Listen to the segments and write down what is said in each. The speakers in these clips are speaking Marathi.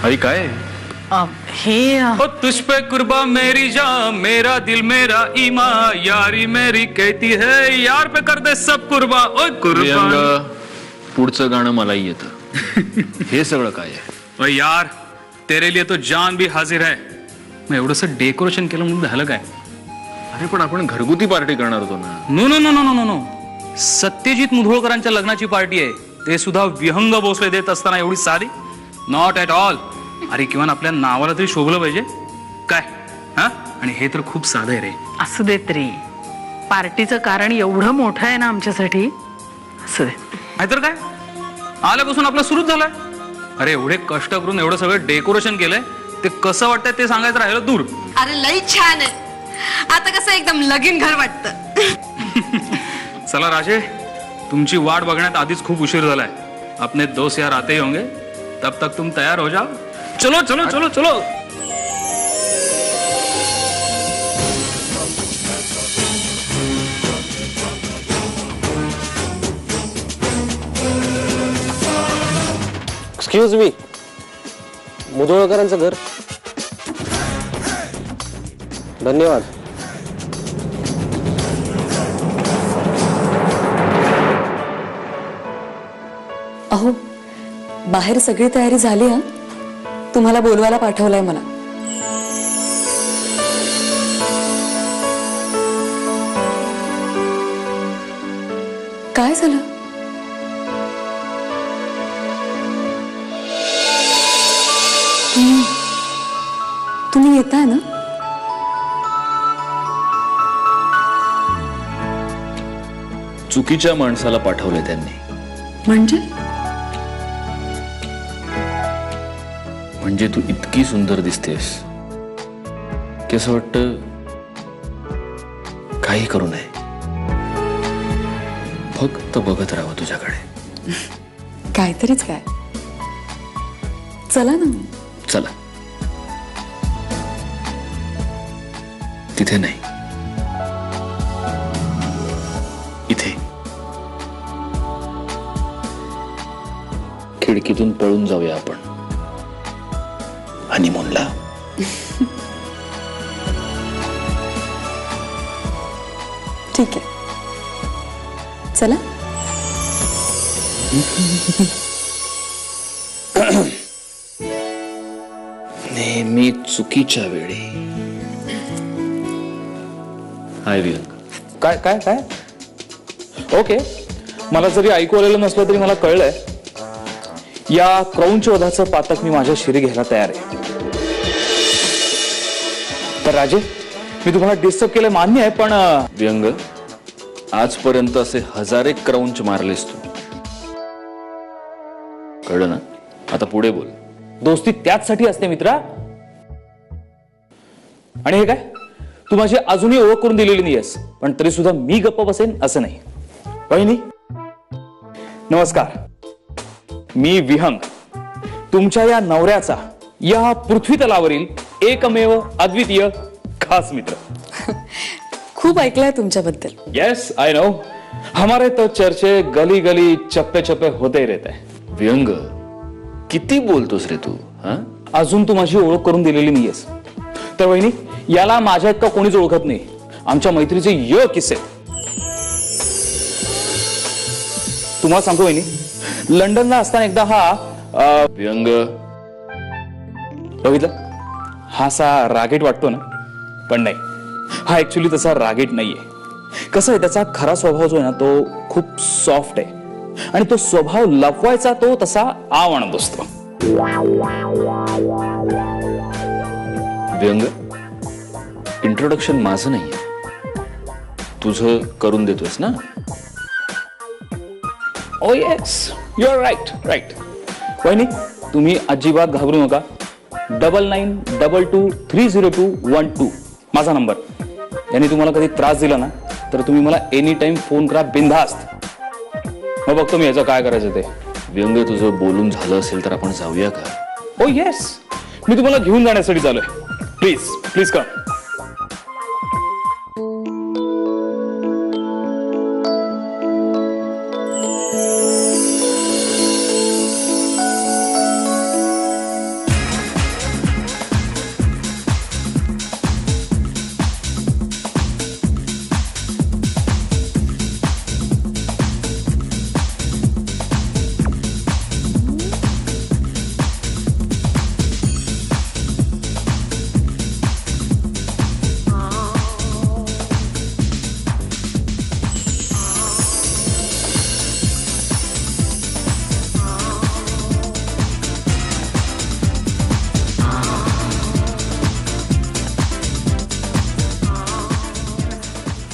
आई काय हे ओ तुझ पे कुर्बा मेरी जान, मेरा दिल मेरा ईमा, यारी मेरी कहती है यार पे कर दे सब कुर्बा. ओय कुर्बान. पुढचं गाणं मलाही येतं. हे सगळं काय आहे? ओय यार तेरे लिए तो जान भी हाजिर है. मग एवढंसं डेकोरेशन केलं म्हणून झालं काय? अरे पण आपण घरगुती पार्टी करणार होतो ना. No no no no no no no. Satyajit मुधोळकरांच्या लग्नाची पार्टी आहे, ते सुद्धा विहंग भोसले देत असताना एवढी साधी? Not at all. अरे किमान आपल्या नावाला तरी शोभलं पाहिजे काय. हा आणि हे तर खूप साधं आहे रे. असू देत रे, पार्टीचं कारण एवढं मोठं आहे ना आमच्यासाठी. असू दे. नाहीतर काय, आल्यापासून आपलं सुरूच झालंय. अरे एवढे कष्ट करून एवढं सगळं डेकोरेशन केलंय, ते कसं वाटतंय ते सांगायचं राहिलं दूर. अरे लई छान आहे. आता कसं एकदम लगीन घर वाटतं. चला राजे, तुमची वाट बघण्यात आधीच खूप उशीर झालाय. अपने दोस्त यार आते ही होंगे, तब तक तुम तैयार हो जाओ. चलो चलो चलो चलो. एक्सक्यूज मी, मुधोळकरांचं घर. धन्यवाद. अहो, बाहेर सगळी तयारी झाली. हा, तुम्हाला बोलवायला पाठवलंय मला. काय झालं? तुम्ही येताय ना? चुकीच्या माणसाला पाठवले त्यांनी. म्हणजे तू इतकी सुंदर दिसतेस की असं वाटतं काही करू नये, फक्त बघत राहावं तुझ्याकडे. काहीतरीच काय. चला ना. चला. तिथे नाही, इथे. खिडकीतून पळून जाऊया आपण हनीमूनला. ठीक आहे, चला. नेहमी चुकीच्या वेळी. हाय विहंग. काय काय काय ओके, मला जरी ऐकू आलेलं नसलं तरी मला कळलंय, या क्रौंच वधाचं पातक मी माझ्या शिरी घ्यायला तयार आहे. तर राजे, मी तुम्हाला डिस्टर्ब केलं मान्य आहे, पण विहंग, आजपर्यंत असे हजारे क्रौंच मारलेस तू, कळलं ना? आता पुढे बोल. दोस्ती त्याचसाठी असते मित्रा. आणि हे काय, तू माझी अजूनही ओळख करून दिलेली नाहीयेस, पण तरी सुद्धा मी गप्प बसेन असं नाही. वहिनी नमस्कार. मी विहंग, तुमच्या या नवऱ्याचा या पृथ्वी तलावरील एकमेव अद्वितीय खास मित्र. खूप ऐकलंय तुमच्याबद्दल. यस आई नो, हमारे तो चर्चे गली गली चप्पे चप्पे होते रहते हैं. विहंग, किती बोलतोस रे तू? हा, अजून तू माझी ओळख करून दिलेली नाहीयेस. तर वहिनी, याला माझ्या इतका कोणीच ओळखत नाही. आमच्या मैत्रीचे य किस्से तुम्हाला सांगतो वहिनी. लंडनला असताना एकदा हा विहंग, बघितलं, हा असा रागीट वाटतो ना, पण नाही, हा ऍक्च्युली तसा रागीट नाहीये. कसं आहे, त्याचा खरा स्वभाव जो आहे ना, तो खूप सॉफ्ट आहे, आणि तो स्वभाव लपवायचा तो तसा आव आणत असतो. विहंग, इंट्रोडक्शन माझं नाहीये, तुझं करून देतोयस ना? Oh yes, you are right right. वहिनी, तुम्ही अजिबात घाबरू नका. 9922230212 माझा नंबर. यांनी तुम्हाला कधी त्रास दिला ना, तर तुम्ही मला एनी टाइम फोन करा, बिनधास्त. मग बघतो मी याचं काय करायचं ते. विहंग, तुझं बोलून झालं असेल तर आपण जाऊया का? ओ येस, मी तुम्हाला घेऊन जाण्यासाठी चाललोय. Please please come.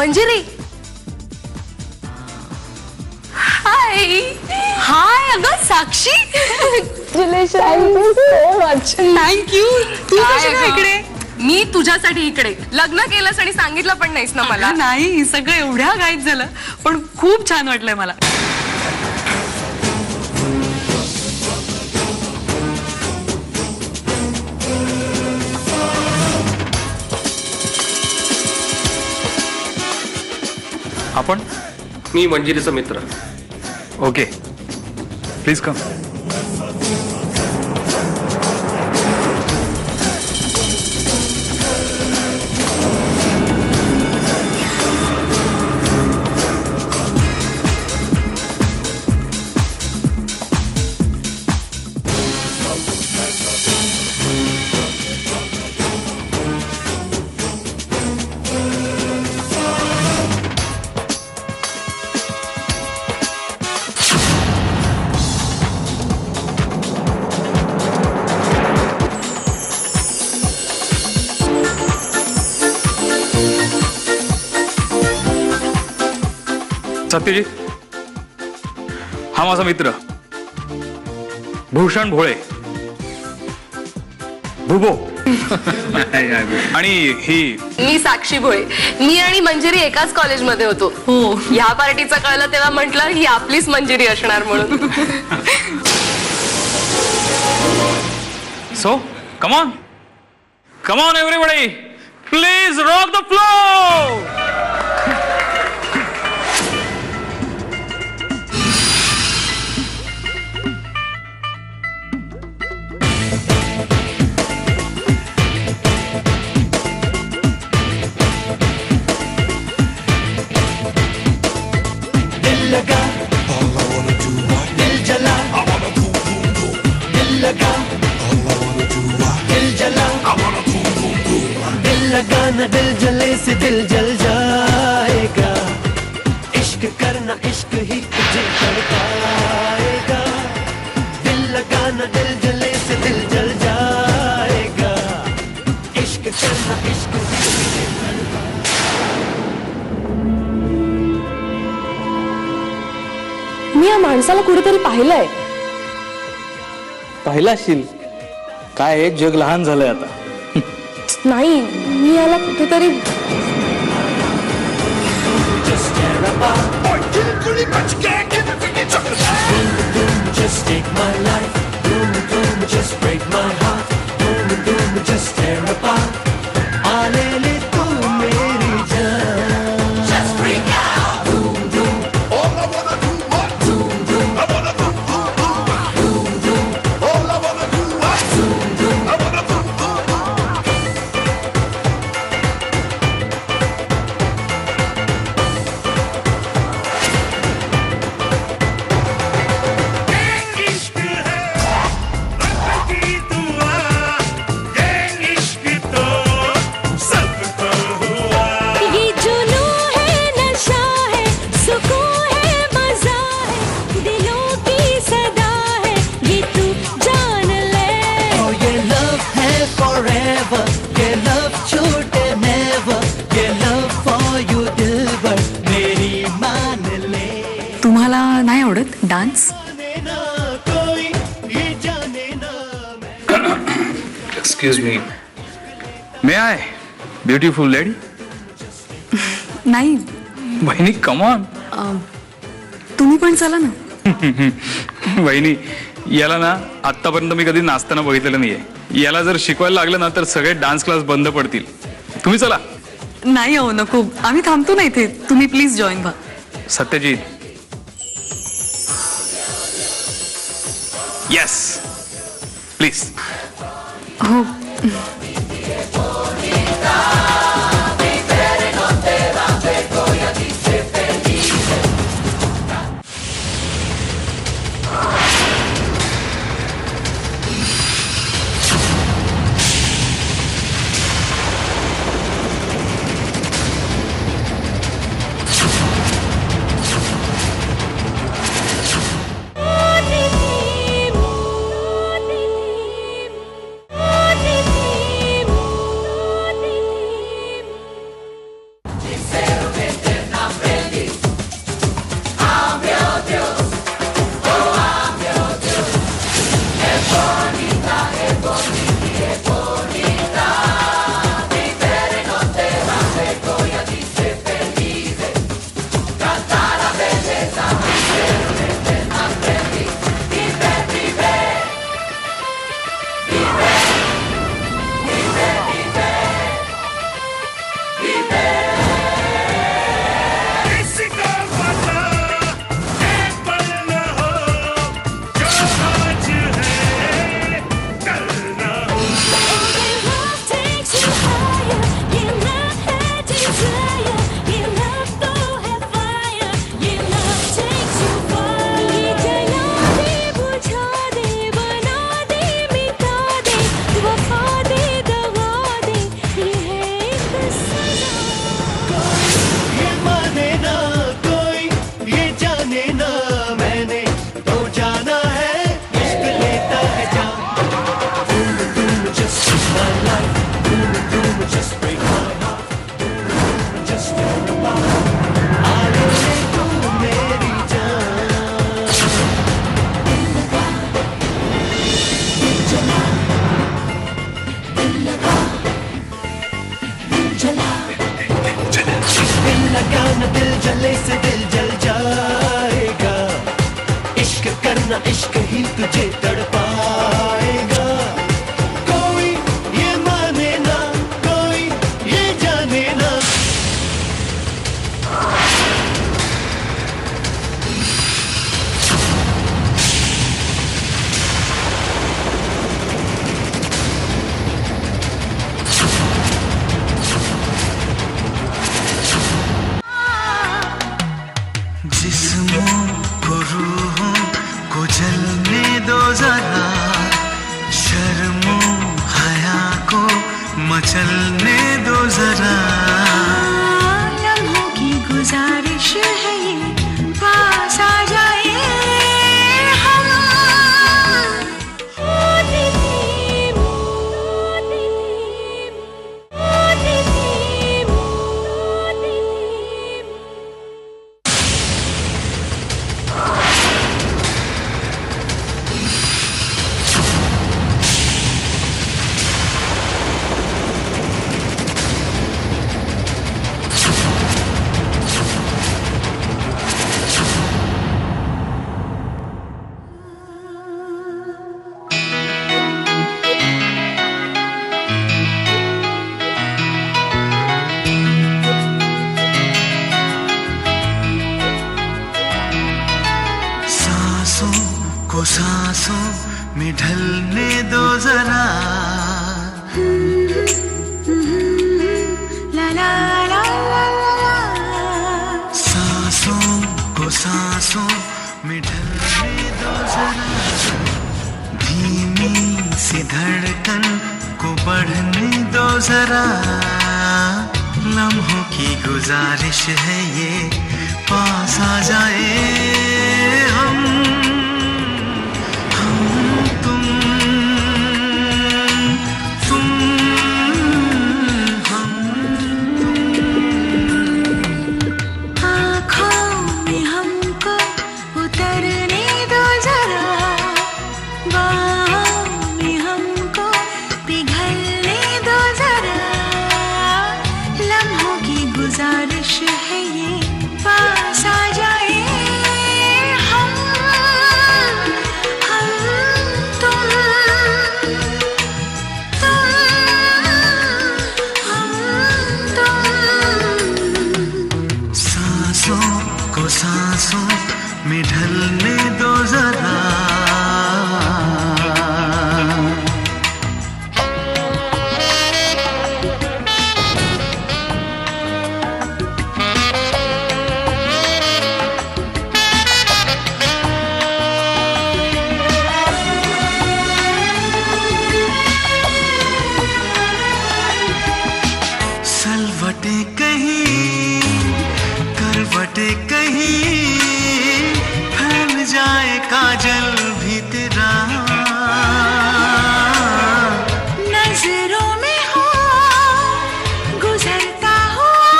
Manjiri. Hi hi अगं साक्षी. थँक्यू. तू कशी काय इकडे? मी तुझ्यासाठी इकडे. लग्न केलंस आणि सांगितलं पण नाहीस ना मला. नाही, सगळं एवढ्या घाईत झालं, पण खूप छान वाटलंय मला. आपण मी मंजिरीचा मित्र. Okay, please come. सत्यजित, हा माझा मित्र भूषण भोळे, भुबो. आणि ही मी साक्षी भोळे. मी आणि मंजिरी एकाच कॉलेजमध्ये होतो. हो, ह्या पार्टीचं कळलं तेव्हा म्हटलं ही आपलीच मंजिरी असणार म्हणून. So come on everybody, please rock the flow. लगाना दिल जले से दिल जल जाएगा, इश्क करना इश्क ही तुझे तड़पाएगा. दिल लगाना दिल जले से दिल जल जाएगा, इश्क करना इश्क ही तुझे मी या माणसाला कुठेतरी पाहिलंय. पाहिला असशील. काय आहे, जग लहान झालंय आता. नाही, मी याला कुठेतरी. just take my life, boom boom, just break my heart, boom boom, just tear apart. आले ले तू मेरी जान, just break out, boom boom. All I wanna do, what? Boom boom. I wanna boom boom boom, boom boom. All I wanna do, what? Boom boom. I wanna boom boom boom. तुम्हाला नाही आवडत dance? Excuse me, may I beautiful lady. नाही. बहिणी कम ऑन. तुम्ही पण चला ना. बहिणी, याला ना आतापर्यंत मी कधी नाचताना बघितलेलं नाहीये. याला जर शिकवायला लागलं ना तर सगळे डान्स क्लास बंद पडतील. तुम्ही चला. नाही हो, नको. आम्ही थांबतो ना इथे. तुम्ही प्लीज जॉईन व्हा. सत्यजित. Yes please. हो. जले से दिल जल जाएगा, इश्क करना इश्क ही तुझे तड़पाएगा। कोई ये माने ना, कोई ये जाने ना। जिस्मों को रूहों को जलने दो जरा, शर्मो हया को मचलने दो जरा। लम्हों की गुजारिश है ये, पास आ जाए हम। को सांसों में ढलने दो जरा। ला ला ला ला ला। सांसों को सांसों में ढलने दो जरा, धीमी सी धड़कन को बढ़ने दो जरा। लम्हों की गुजारिश है ये, पास आ जाए हम तुम हम आँखों में हमको उतरने दो जरा, बाहों में हमको पिघलने दो जरा। लम्हों की गुजारिश है ये, पास आ जाए हम तुम सांसों को सांसों में ढलने दो जरा। सलवटे कहीं करवटे कहीं, फैल जाए काजल भी तेरा। नजरों में हो गुजरता हुआ,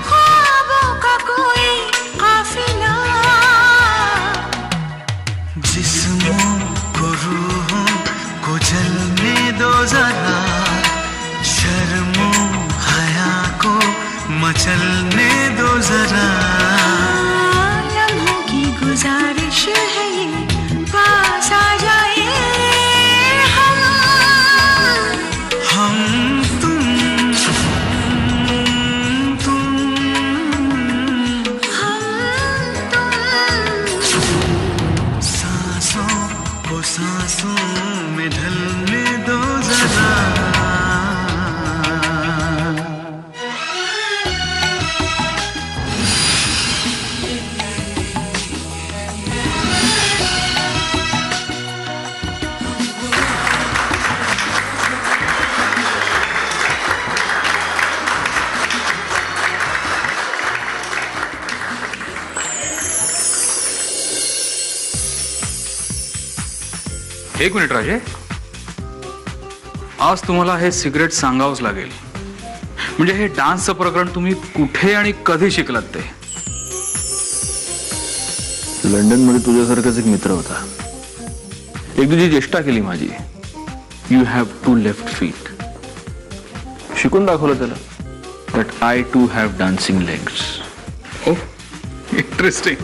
ख्वाबों का कोई काफिला। जिस्मों को रूहों को जलने दो जरा, शर्मो हया को मचलने दो जरा। लम्हों की गुजारिश है ये, पास आ जाए हम तुम हम तुम। सांसों को सांसों में ढलने दो जरा। एक मिनिट राजे, आज तुम्हाला हे सिक्रेट सांगावंच लागेल. म्हणजे हे डान्सचं प्रकरण तुम्ही कुठे आणि कधी शिकलात ते? लंडन मध्ये तुझ्यासारखाच एक मित्र होता. एक तुझी चेष्टा केली माझी. You have 2 left feet. शिकून दाखवलं त्याला that I too have dancing legs. Interesting.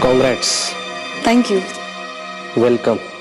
Congrats. Thank you. Welcome.